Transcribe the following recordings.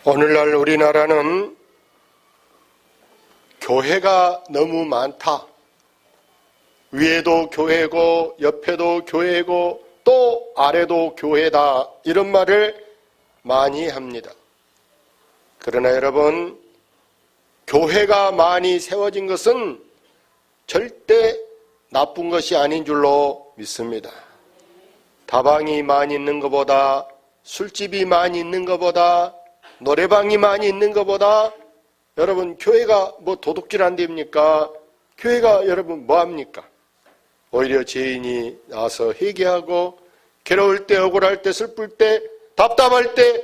오늘날 우리나라는 교회가 너무 많다. 위에도 교회고 옆에도 교회고 또 아래도 교회다. 이런 말을 많이 합니다. 그러나 여러분, 교회가 많이 세워진 것은 절대 나쁜 것이 아닌 줄로 믿습니다. 다방이 많이 있는 것보다, 술집이 많이 있는 것보다, 노래방이 많이 있는 것보다, 여러분, 교회가 뭐 도둑질 안 됩니까? 교회가 여러분 뭐 합니까? 오히려 죄인이 나와서 회개하고 괴로울 때, 억울할 때, 슬플 때, 답답할 때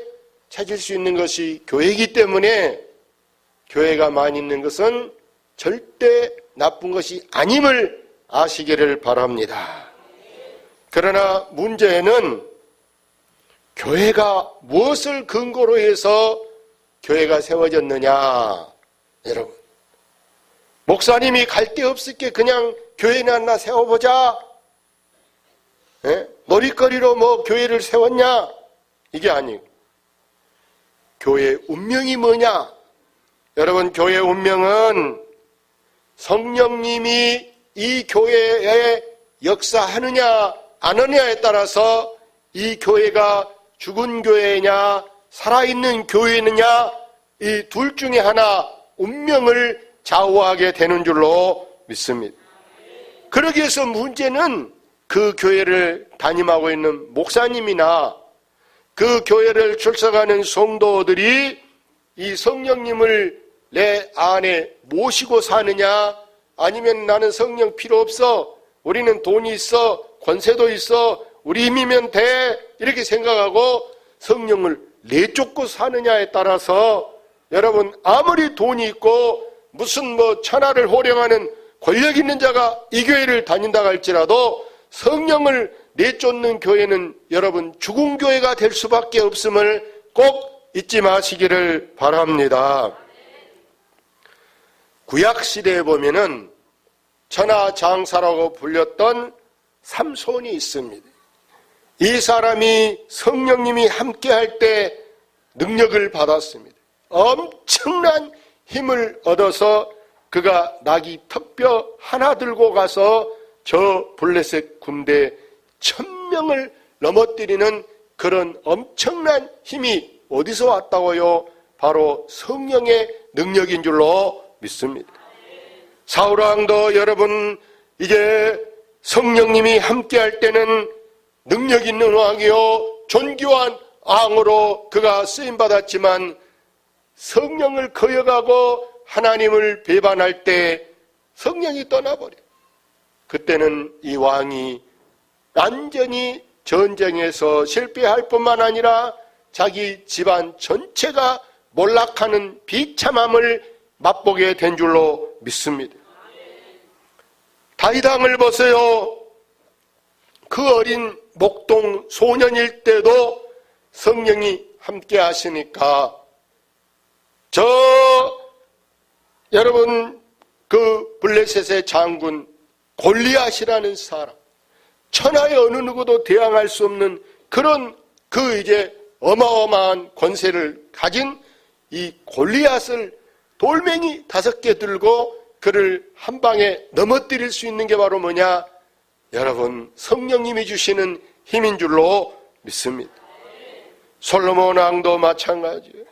찾을 수 있는 것이 교회이기 때문에 교회가 많이 있는 것은 절대 나쁜 것이 아님을 아시기를 바랍니다. 그러나 문제는 교회가 무엇을 근거로 해서 교회가 세워졌느냐. 여러분, 목사님이 갈 데 없을 게 그냥 교회나 하나 세워보자. 놀이거리로 뭐 교회를 세웠냐? 이게 아니고, 교회의 운명이 뭐냐? 여러분, 교회의 운명은 성령님이 이 교회에 역사하느냐 안 하느냐에 따라서 이 교회가 죽은 교회냐 살아있는 교회느냐, 이 둘 중에 하나 운명을 좌우하게 되는 줄로 믿습니다. 그러기 위해서 문제는 그 교회를 담임하고 있는 목사님이나 그 교회를 출석하는 성도들이 이 성령님을 내 안에 모시고 사느냐, 아니면 나는 성령 필요 없어, 우리는 돈이 있어, 권세도 있어, 우리 힘이면 돼, 이렇게 생각하고 성령을 내쫓고 사느냐에 따라서 여러분, 아무리 돈이 있고 무슨 뭐 천하를 호령하는 권력 있는 자가 이 교회를 다닌다 할지라도 성령을 내쫓는 교회는 여러분 죽은 교회가 될 수밖에 없음을 꼭 잊지 마시기를 바랍니다. 구약시대에 보면은 천하장사라고 불렸던 삼손이 있습니다. 이 사람이 성령님이 함께할 때 능력을 받았습니다. 엄청난 힘을 얻어서 그가 나귀 턱뼈 하나 들고 가서 저 블레셋 군대 1000명을 넘어뜨리는 그런 엄청난 힘이 어디서 왔다고요? 바로 성령의 능력인 줄로 믿습니다. 사울왕도 여러분, 이제 성령님이 함께할 때는 능력 있는 왕이요 존귀한 왕으로 그가 쓰임받았지만 성령을 거역하고 하나님을 배반할 때 성령이 떠나버려요. 그때는 이 왕이 완전히 전쟁에서 실패할 뿐만 아니라 자기 집안 전체가 몰락하는 비참함을 맛보게 된 줄로 믿습니다. 다윗왕을 보세요. 그 어린 목동 소년일 때도 성령이 함께 하시니까 여러분, 그 블레셋의 장군 골리앗이라는 사람, 천하의 어느 누구도 대항할 수 없는 그런 이제 어마어마한 권세를 가진 이 골리앗을 돌멩이 5개 들고 그를 한 방에 넘어뜨릴 수 있는 게 바로 뭐냐? 여러분, 성령님이 주시는 힘인 줄로 믿습니다. 솔로몬 왕도 마찬가지예요.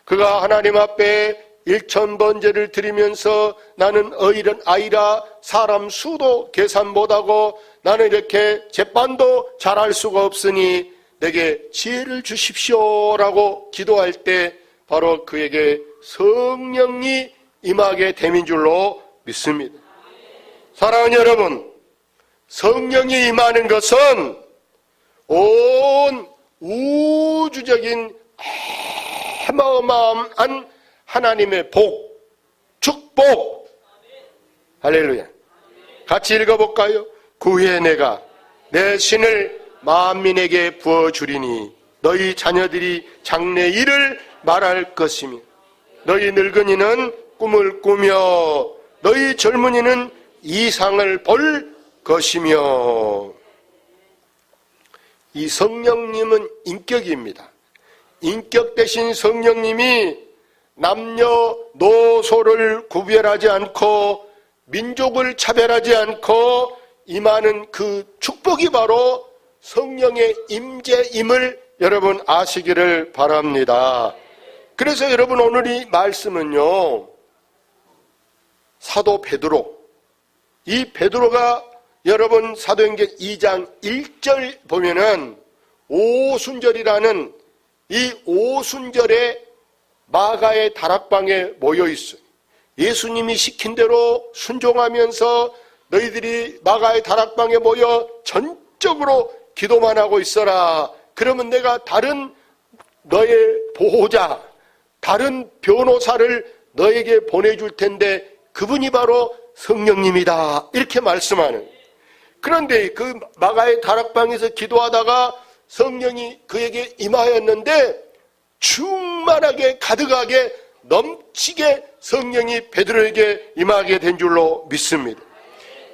그가 하나님 앞에 1000번제를 드리면서 나는 어이른 아이라 사람 수도 계산 못하고 나는 이렇게 재판도 잘할 수가 없으니 내게 지혜를 주십시오라고 기도할 때 바로 그에게 성령이 임하게 됨인 줄로 믿습니다. 사랑하는 여러분, 성령이 임하는 것은 온 우주적인 어마어마한 하나님의 복, 축복. 할렐루야. 같이 읽어볼까요? 그 후에 내가 내 신을 만민에게 부어주리니 너희 자녀들이 장래 일을 말할 것이며 너희 늙은이는 꿈을 꾸며 너희 젊은이는 이상을 볼 것이며. 이 성령님은 인격입니다. 인격 대신 성령님이 남녀노소를 구별하지 않고 민족을 차별하지 않고 임하는 그 축복이 바로 성령의 임재임을 여러분 아시기를 바랍니다. 그래서 여러분 오늘 이 말씀은요, 사도 베드로, 이 베드로가 여러분 사도행전 2장 1절 보면은 오순절이라는 이 오순절에 마가의 다락방에 모여 있어요. 예수님이 시킨 대로 순종하면서 너희들이 마가의 다락방에 모여 전적으로 기도만 하고 있어라. 그러면 내가 다른 너의 보호자, 다른 변호사를 너에게 보내줄 텐데 그분이 바로 성령님이다. 이렇게 말씀하는. 그런데 그 마가의 다락방에서 기도하다가 성령이 그에게 임하였는데 충만하게 가득하게 넘치게 성령이 베드로에게 임하게 된 줄로 믿습니다.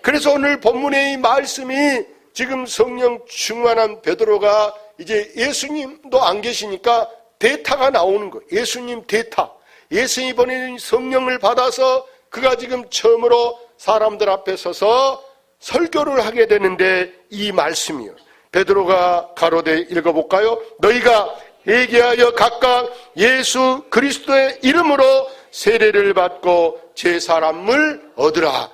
그래서 오늘 본문의 이 말씀이 지금 성령 충만한 베드로가 이제 예수님도 안 계시니까 대타가 나오는 거예요. 예수님 대타. 예수님이 보내는 성령을 받아서 그가 지금 처음으로 사람들 앞에 서서 설교를 하게 되는데 이 말씀이요. 베드로가 가로되 읽어볼까요? 너희가 회개하여 각각 예수 그리스도의 이름으로 세례를 받고 제사함을 얻으라.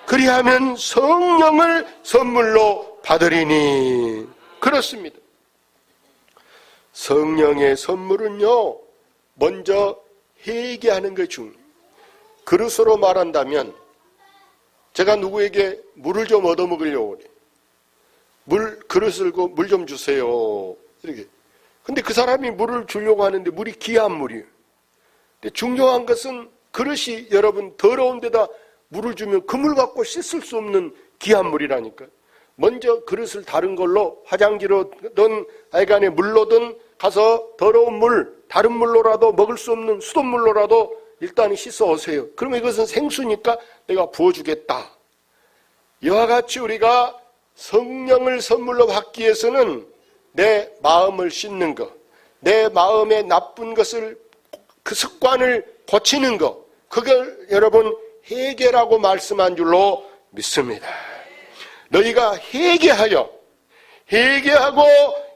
그리하면 성령을 선물로 받으리니. 그렇습니다. 성령의 선물은요, 먼저 회개하는 게 중요해요. 그릇으로 말한다면 제가 누구에게 물을 좀 얻어먹으려고 그래요. 그릇을 물 좀 주세요. 이렇게. 근데 그 사람이 물을 주려고 하는데 물이 귀한 물이에요. 근데 중요한 것은 그릇이 여러분 더러운 데다 물을 주면 그 물 갖고 씻을 수 없는 귀한 물이라니까. 먼저 그릇을 다른 걸로 화장지로든 하여간에 물로든 가서 더러운 물, 다른 물로라도 먹을 수 없는 수돗물로라도 일단 씻어 오세요. 그러면 이것은 생수니까 내가 부어주겠다. 이와 같이 우리가 성령을 선물로 받기 위해서는 내 마음을 씻는 것, 내 마음의 나쁜 것을, 그 습관을 고치는 것, 그걸 여러분 회개라고 말씀한 줄로 믿습니다. 너희가 회개하고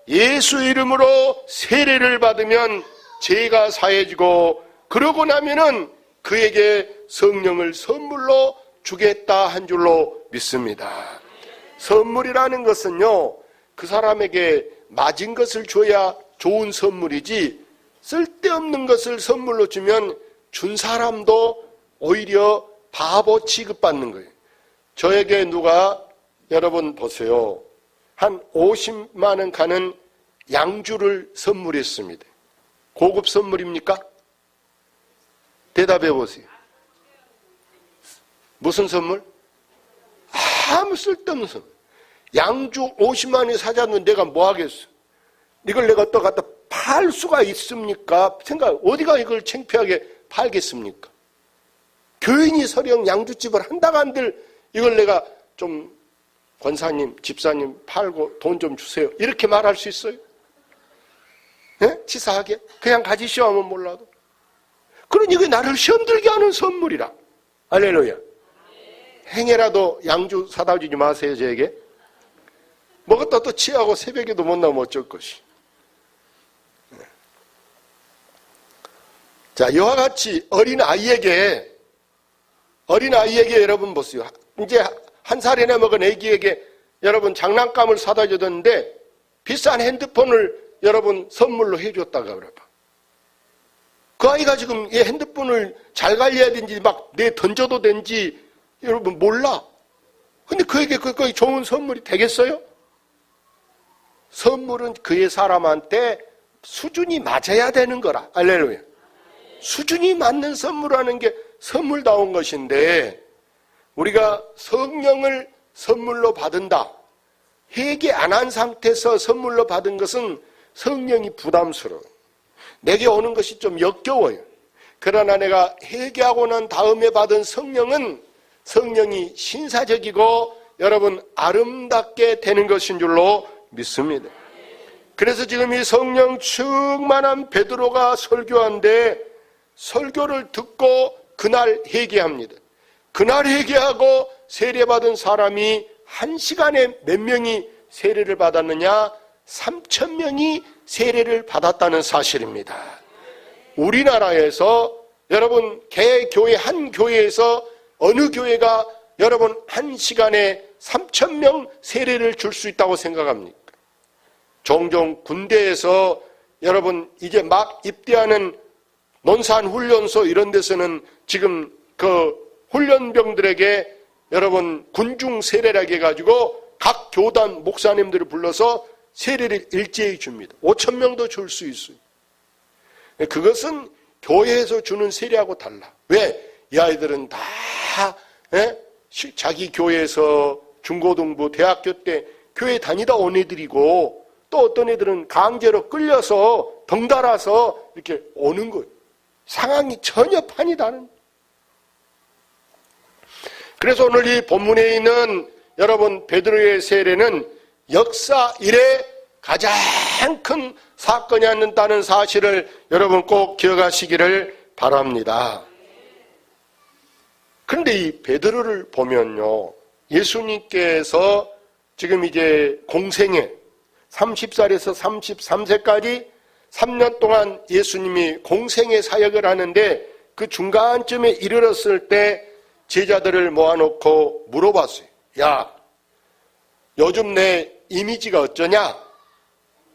예수 이름으로 세례를 받으면 죄가 사해지고, 그러고 나면은 그에게 성령을 선물로 주겠다 한 줄로 믿습니다. 선물이라는 것은요, 그 사람에게 맞은 것을 줘야 좋은 선물이지, 쓸데없는 것을 선물로 주면 준 사람도 오히려 바보 취급받는 거예요. 저에게 누가, 여러분 보세요, 한 50만 원 가는 양주를 선물했습니다. 고급 선물입니까? 대답해 보세요. 무슨 선물? 아무 쓸데없는 선물. 양주 50만 원에 사자면 내가 뭐 하겠어? 이걸 내가 또 갖다 팔 수가 있습니까? 어디가 이걸 창피하게 팔겠습니까? 교인이 서령 양주집을 한다고 한들 이걸 내가 좀 권사님, 집사님 팔고 돈 좀 주세요. 이렇게 말할 수 있어요? 네? 치사하게? 그냥 가지시오 하면 몰라도. 그러니 이게 나를 시험 들게 하는 선물이라. 할렐루야. 행여라도 양주 사다 주지 마세요, 저에게. 먹었다 또 취하고 새벽에도 못 나오면 어쩔 것이. 자, 이와 같이 어린아이에게 여러분 보세요. 이제 한 살이나 먹은 애기에게 여러분 장난감을 사다 줬는데 비싼 핸드폰을 여러분 선물로 해줬다가 그래봐. 그 아이가 지금 이 핸드폰을 잘 관리해야 되는지 막 내 던져도 되는지 여러분 몰라. 근데 그에게 그거 좋은 선물이 되겠어요? 선물은 그의 사람한테 수준이 맞아야 되는 거라. 할렐루야. 수준이 맞는 선물하는 게 선물다운 것인데, 우리가 성령을 선물로 받은다. 회개 안 한 상태에서 선물로 받은 것은 성령이 부담스러워요. 내게 오는 것이 좀 역겨워요. 그러나 내가 회개하고 난 다음에 받은 성령은 성령이 신사적이고 여러분 아름답게 되는 것인 줄로 믿습니다. 그래서 지금 이 성령 충만한 베드로가 설교하는데 설교를 듣고 그날 회개합니다. 그날 회개하고 세례받은 사람이 한 시간에 몇 명이 세례를 받았느냐? 3,000명이 세례를 받았다는 사실입니다. 우리나라에서 여러분 개교회 한 교회에서 어느 교회가 여러분 한 시간에 3,000명 세례를 줄 수 있다고 생각합니까? 종종 군대에서 여러분 이제 막 입대하는 논산훈련소 이런 데서는 지금 그 훈련병들에게 여러분 군중 세례라고 해가지고 각 교단 목사님들을 불러서 세례를 일제히 줍니다. 5,000명도 줄 수 있어요. 그것은 교회에서 주는 세례하고 달라. 왜? 이 아이들은 다 자기 교회에서 중고등부, 대학교 때 교회 다니다 온 애들이고 또 어떤 애들은 강제로 끌려서 덩달아서 이렇게 오는 거예요. 상황이 전혀 판이 다른. 그래서 오늘 이 본문에 있는 여러분 베드로의 세례는 역사 이래 가장 큰 사건이 않는다는 사실을 여러분 꼭 기억하시기를 바랍니다. 그런데 이 베드로를 보면요, 예수님께서 지금 이제 공생애 30살에서 33세까지 3년 동안 예수님이 공생애 사역을 하는데 그 중간쯤에 이르렀을 때 제자들을 모아놓고 물어봤어요. 야, 요즘 내 이미지가 어쩌냐?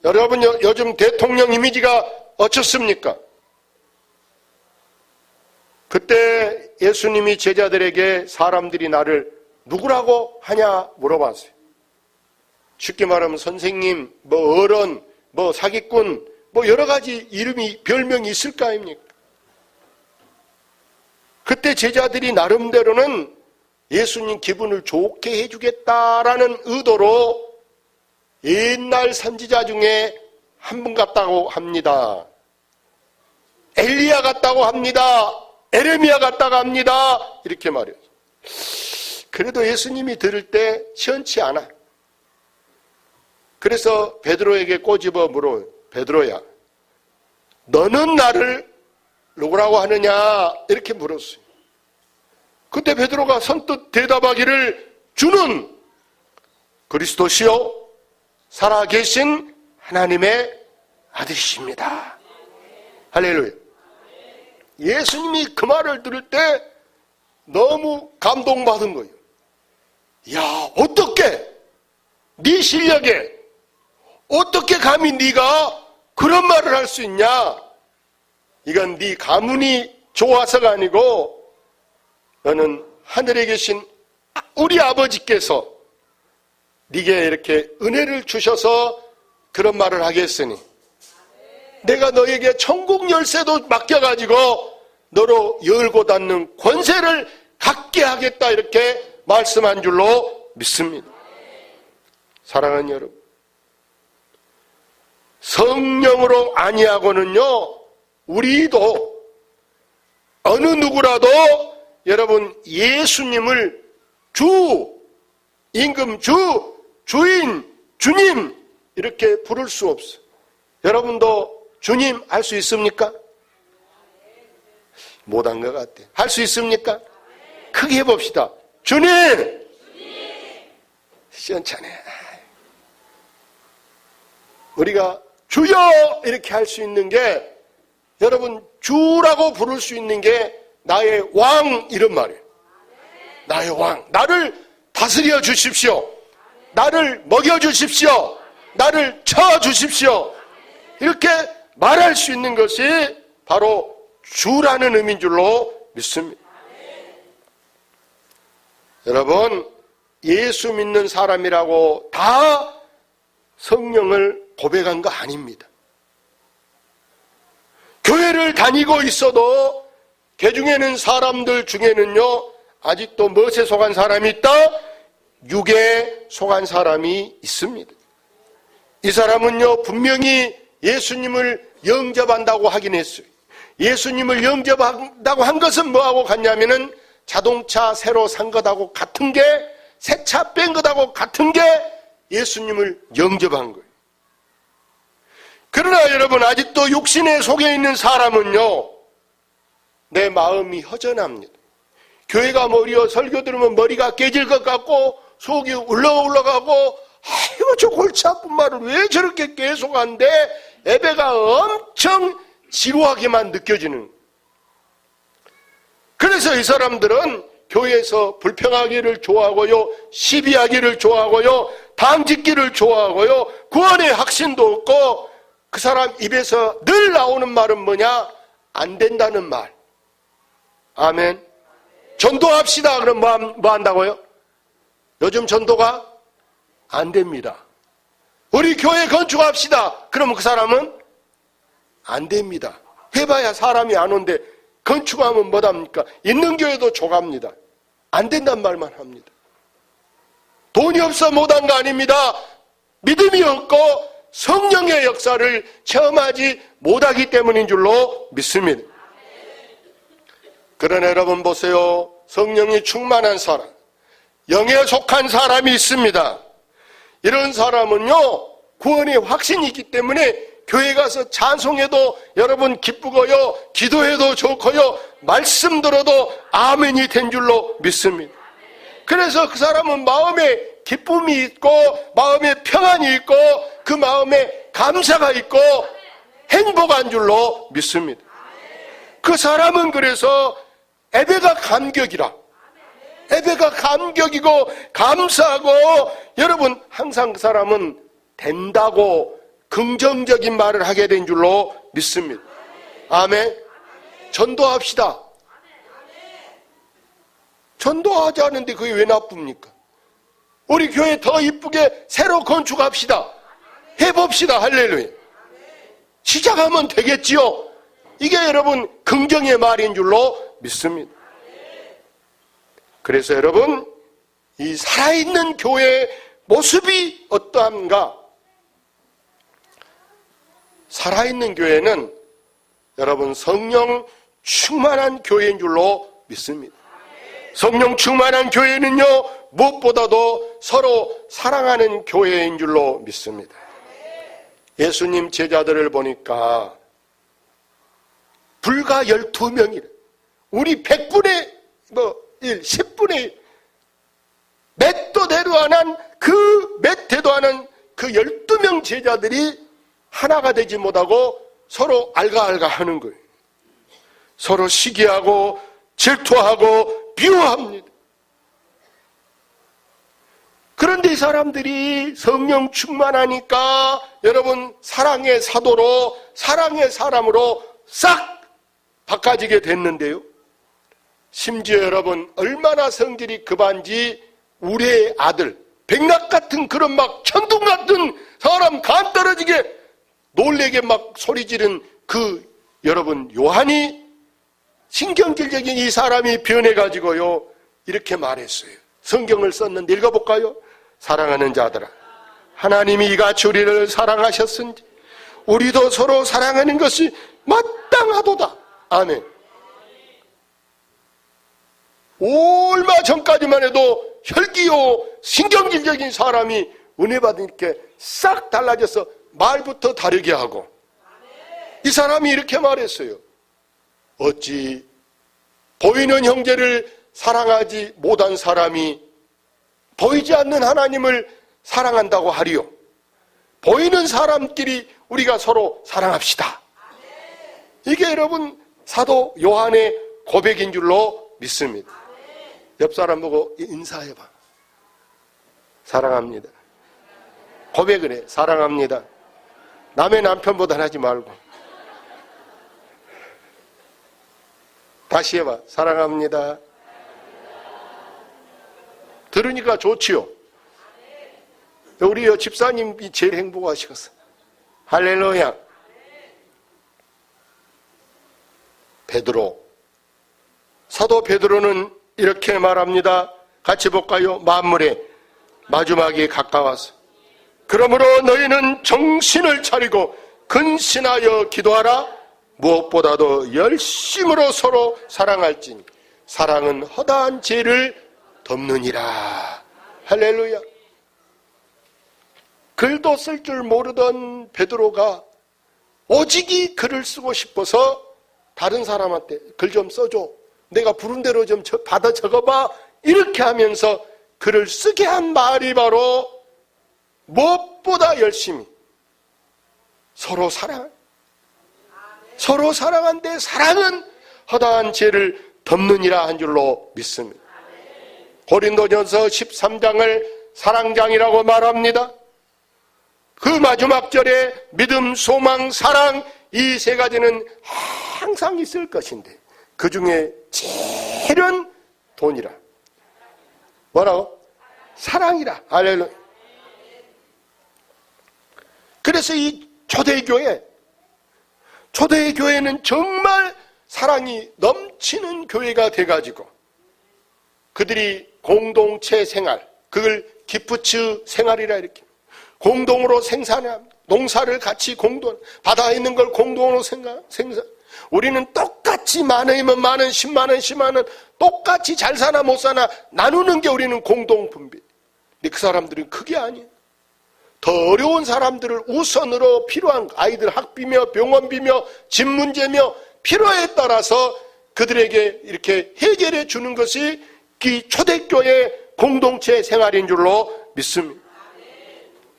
여러분 요즘 대통령 이미지가 어떻습니까? 그때 예수님이 제자들에게 사람들이 나를 누구라고 하냐 물어봤어요. 쉽게 말하면 선생님, 뭐 어른, 뭐 사기꾼, 뭐 여러 가지 이름이 별명이 있을 거 아닙니까? 그때 제자들이 나름대로는 예수님 기분을 좋게 해주겠다라는 의도로 옛날 선지자 중에 한 분 같다고 합니다. 엘리야 같다고 합니다. 에레미야 같다고 합니다. 이렇게 말해요. 그래도 예수님이 들을 때 시원치 않아. 그래서 베드로에게 꼬집어 물어요. 베드로야, 너는 나를 누구라고 하느냐? 이렇게 물었어요. 그때 베드로가 선뜻 대답하기를 주는 그리스도시요 살아계신 하나님의 아들이십니다. 할렐루야. 예수님이 그 말을 들을 때 너무 감동받은 거예요. 야, 어떻게 네 실력에 어떻게 감히 네가 그런 말을 할 수 있냐? 이건 네 가문이 좋아서가 아니고 너는 하늘에 계신 우리 아버지께서 네게 이렇게 은혜를 주셔서 그런 말을 하겠으니 내가 너에게 천국 열쇠도 맡겨가지고 너로 열고 닫는 권세를 갖게 하겠다 이렇게 말씀한 줄로 믿습니다. 사랑하는 여러분, 성령으로 아니하고는요 우리도 어느 누구라도 여러분 예수님을 주, 임금 주, 주인, 주님 이렇게 부를 수 없어요. 여러분도 주님 할 수 있습니까? 못한 것 같아. 할 수 있습니까? 크게 해봅시다. 주님! 시원찮네. 우리가 주여! 이렇게 할 수 있는 게 여러분 주라고 부를 수 있는 게 나의 왕 이런 말이에요. 나의 왕. 나를 다스려 주십시오. 나를 먹여 주십시오. 나를 쳐 주십시오. 이렇게 말할 수 있는 것이 바로 주라는 의미인 줄로 믿습니다. 여러분, 예수 믿는 사람이라고 다 성령을 고백한 거 아닙니다. 교회를 다니고 있어도 그 중에는 사람들 중에는요 아직도 멋에 속한 사람이 있다, 육에 속한 사람이 있습니다. 이 사람은요 분명히 예수님을 영접한다고 하긴 했어요. 예수님을 영접한다고 한 것은 뭐하고 같냐면은 자동차 새로 산 것하고 같은 게, 새 차 뺀 것하고 같은 게 예수님을 영접한 거예요. 그러나 여러분, 아직도 육신에 속에 있는 사람은요, 내 마음이 허전합니다. 교회가 머리여 설교 들으면 머리가 깨질 것 같고 속이 울렁울렁하고, 아이고 저 골치 아픈 말을 왜 저렇게 계속 한데, 예배가 엄청 지루하게만 느껴지는. 그래서 이 사람들은 교회에서 불평하기를 좋아하고요, 시비하기를 좋아하고요, 당짓기를 좋아하고요, 구원의 확신도 없고, 그 사람 입에서 늘 나오는 말은 뭐냐? 안 된다는 말. 아멘. 전도합시다. 그럼 뭐 한다고요? 요즘 전도가 안 됩니다. 우리 교회 건축합시다. 그러면 그 사람은 안 됩니다. 해봐야 사람이 안 온대. 건축하면 뭐답니까? 있는 교회도 조갑니다. 안 된단 말만 합니다. 돈이 없어 못한 거 아닙니다. 믿음이 없고 성령의 역사를 체험하지 못하기 때문인 줄로 믿습니다. 그러나 여러분 보세요. 성령이 충만한 사람, 영에 속한 사람이 있습니다. 이런 사람은요, 구원의 확신이 있기 때문에 교회 가서 찬송해도 여러분 기쁘고요, 기도해도 좋고요, 말씀 들어도 아멘이 된 줄로 믿습니다. 그래서 그 사람은 마음에 기쁨이 있고 마음에 평안이 있고 그 마음에 감사가 있고 행복한 줄로 믿습니다. 그 사람은 그래서 예배가 감격이라, 예배가 감격이고 감사하고, 여러분 항상 그 사람은 된다고 긍정적인 말을 하게 된 줄로 믿습니다. 아멘. 전도합시다. 전도하지 않는데 그게 왜 나쁩니까? 우리 교회 더 이쁘게 새로 건축합시다. 해봅시다. 할렐루야. 시작하면 되겠지요. 이게 여러분 긍정의 말인 줄로 믿습니다. 그래서 여러분, 이 살아있는 교회의 모습이 어떠한가? 살아있는 교회는 여러분 성령 충만한 교회인 줄로 믿습니다. 성령 충만한 교회는요, 무엇보다도 서로 사랑하는 교회인 줄로 믿습니다. 예수님 제자들을 보니까 불과 12명이래. 우리 100분의 1, 10분의 1, 몇 대도 안 한 그 12명 제자들이 하나가 되지 못하고 서로 알가알가 하는 거예요. 서로 시기하고 질투하고 비호합니다. 그런데 이 사람들이 성령 충만하니까 여러분 사랑의 사도로, 사랑의 사람으로 싹 바꿔지게 됐는데요. 심지어 여러분 얼마나 성질이 급한지 우리의 아들, 백낙 같은 그런 막 천둥 같은 사람 간 떨어지게 놀래게 막 소리 지른 그 여러분 요한이 신경질적인 이 사람이 변해가지고요 이렇게 말했어요. 성경을 썼는데 읽어볼까요? 사랑하는 자들아, 하나님이 이같이 우리를 사랑하셨은지 우리도 서로 사랑하는 것이 마땅하도다. 아멘. 얼마 전까지만 해도 혈기요 신경질적인 사람이 은혜 받으니 이렇게 싹 달라져서 말부터 다르게 하고, 이 사람이 이렇게 말했어요. 어찌 보이는 형제를 사랑하지 못한 사람이 보이지 않는 하나님을 사랑한다고 하리요. 보이는 사람끼리 우리가 서로 사랑합시다. 이게 여러분 사도 요한의 고백인 줄로 믿습니다. 옆 사람 보고 인사해봐. 사랑합니다. 고백을 해. 사랑합니다. 남의 남편보다 하지 말고. 다시 해봐. 사랑합니다. 들으니까 좋지요. 우리 집사님이 제일 행복하시겠어. 할렐루야. 베드로, 사도 베드로는 이렇게 말합니다. 같이 볼까요? 만물의 마지막이 가까워서 그러므로 너희는 정신을 차리고 근신하여 기도하라. 무엇보다도 열심으로 서로 사랑할지니 사랑은 허다한 죄를 덮느니라. 할렐루야. 글도 쓸 줄 모르던 베드로가 오직이 글을 쓰고 싶어서 다른 사람한테 글 좀 써줘. 내가 부른 대로 좀 받아 적어봐. 이렇게 하면서 글을 쓰게 한 말이 바로 무엇보다 열심히 서로 사랑한데 사랑은 허다한 죄를 덮느니라 한 줄로 믿습니다. 고린도전서 13장을 사랑장이라고 말합니다. 그 마지막 절에 믿음, 소망, 사랑 이 세 가지는 항상 있을 것인데 그 중에 제일은 돈이라. 뭐라고? 사랑이라. 할렐루야. 그래서 이 초대교회는 정말 사랑이 넘치는 교회가 돼가지고 그들이 공동체 생활, 그걸 기프츠 생활이라 이렇게 공동으로 생산합니다. 농사를 같이 바다에 있는 걸 공동으로 생산. 우리는 똑같이 많으면 많은 10만 원, 10만 원 똑같이 잘 사나 못 사나 나누는 게 우리는 공동분배. 근데 그 사람들은 그게 아니에요. 더 어려운 사람들을 우선으로 필요한 아이들 학비며 병원비며 집 문제며 필요에 따라서 그들에게 이렇게 해결해 주는 것이 이 초대교회 공동체 생활인 줄로 믿습니다.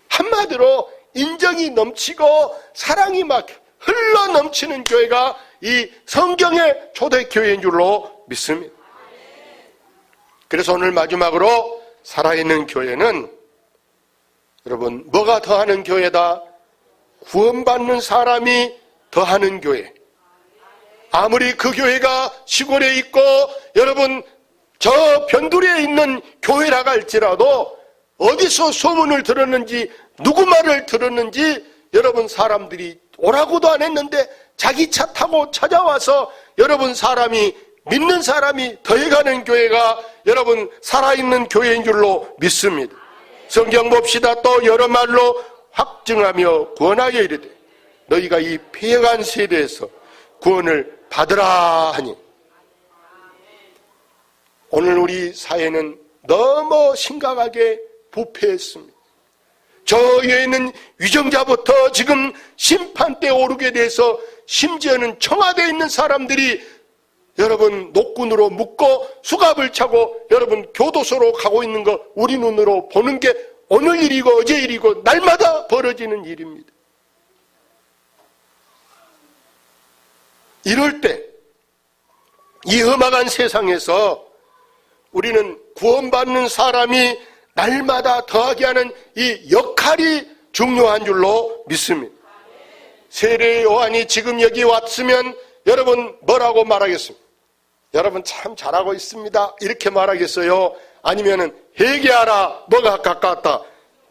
한마디로 인정이 넘치고 사랑이 막 흘러 넘치는 교회가 이 성경의 초대교회인 줄로 믿습니다. 그래서 오늘 마지막으로 살아있는 교회는 여러분 뭐가 더하는 교회다? 구원받는 사람이 더하는 교회. 아무리 그 교회가 시골에 있고 여러분 저 변두리에 있는 교회라고 할지라도 어디서 소문을 들었는지 누구 말을 들었는지 여러분 사람들이 오라고도 안 했는데 자기 차 타고 찾아와서 여러분 사람이 믿는 사람이 더해가는 교회가 여러분 살아있는 교회인 줄로 믿습니다. 성경 봅시다. 또 여러 말로 확증하며 구원하여 이르되 너희가 이 패역한 세대에서 구원을 받으라 하니. 오늘 우리 사회는 너무 심각하게 부패했습니다. 저 위에 있는 위정자부터 지금 심판대에 오르게 돼서 심지어는 청와대에 있는 사람들이 여러분 녹군으로 묶고 수갑을 차고 여러분 교도소로 가고 있는 거 우리 눈으로 보는 게 오늘 일이고 어제 일이고 날마다 벌어지는 일입니다. 이럴 때 이 험악한 세상에서 우리는 구원받는 사람이 날마다 더하게 하는 이 역할이 중요한 줄로 믿습니다. 세례 요한이 지금 여기 왔으면 여러분 뭐라고 말하겠습니까? 여러분 참 잘하고 있습니다 이렇게 말하겠어요? 아니면은 회개하라 뭐가 가까웠다?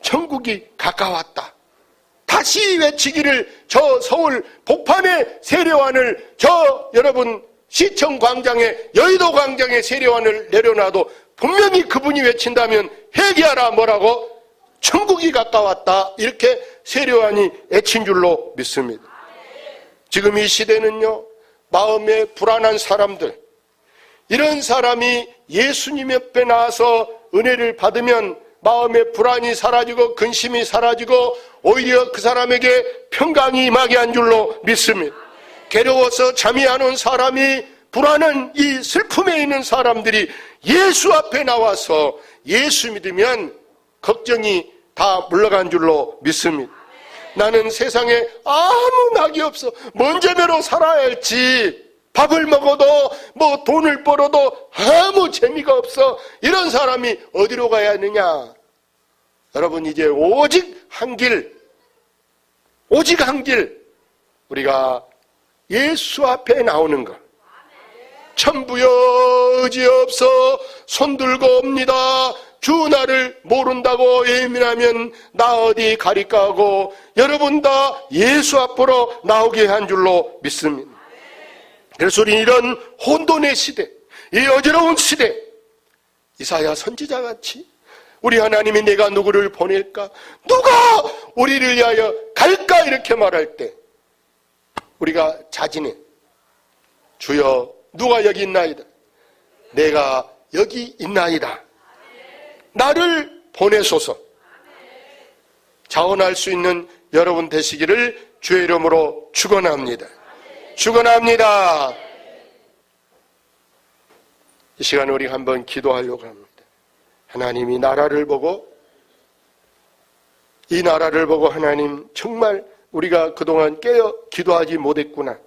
천국이 가까웠다. 다시 외치기를 저 서울 복판에 세례요한을 저 여러분 시청 광장에 여의도 광장에 세례요한을 내려놔도 분명히 그분이 외친다면 회개하라 뭐라고? 천국이 가까웠다. 이렇게 세례요한이 외친 줄로 믿습니다. 지금 이 시대는요 마음에 불안한 사람들 이런 사람이 예수님 옆에 나와서 은혜를 받으면 마음의 불안이 사라지고 근심이 사라지고 오히려 그 사람에게 평강이 임하게 한 줄로 믿습니다. 괴로워서 잠이 안 온 사람이 불안한 이 슬픔에 있는 사람들이 예수 앞에 나와서 예수 믿으면 걱정이 다 물러간 줄로 믿습니다. 나는 세상에 아무 낙이 없어. 뭔 재미로 살아야 할지 밥을 먹어도 뭐 돈을 벌어도 아무 재미가 없어. 이런 사람이 어디로 가야 하느냐? 여러분 이제 오직 한 길 우리가 예수 앞에 나오는 것. 천부여 의지없어 손들고 옵니다. 주 나를 모른다고 예민하면 나 어디 가릴까 하고 여러분 다 예수 앞으로 나오게 한 줄로 믿습니다. 그래서 우리 이런 혼돈의 시대, 이 어지러운 시대, 이사야 선지자같이 우리 하나님이 내가 누구를 보낼까? 누가 우리를 위하여 갈까? 이렇게 말할 때 우리가 자진해. 주여 누가 여기 있나이다. 내가 여기 있나이다. 나를 보내소서. 자원할 수 있는 여러분 되시기를 주의 이름으로 축원합니다. 축원합니다. 이 시간에 우리 한번 기도하려고 합니다. 하나님이 나라를 보고, 이 나라를 보고 하나님 정말 우리가 그동안 깨어 기도하지 못했구나.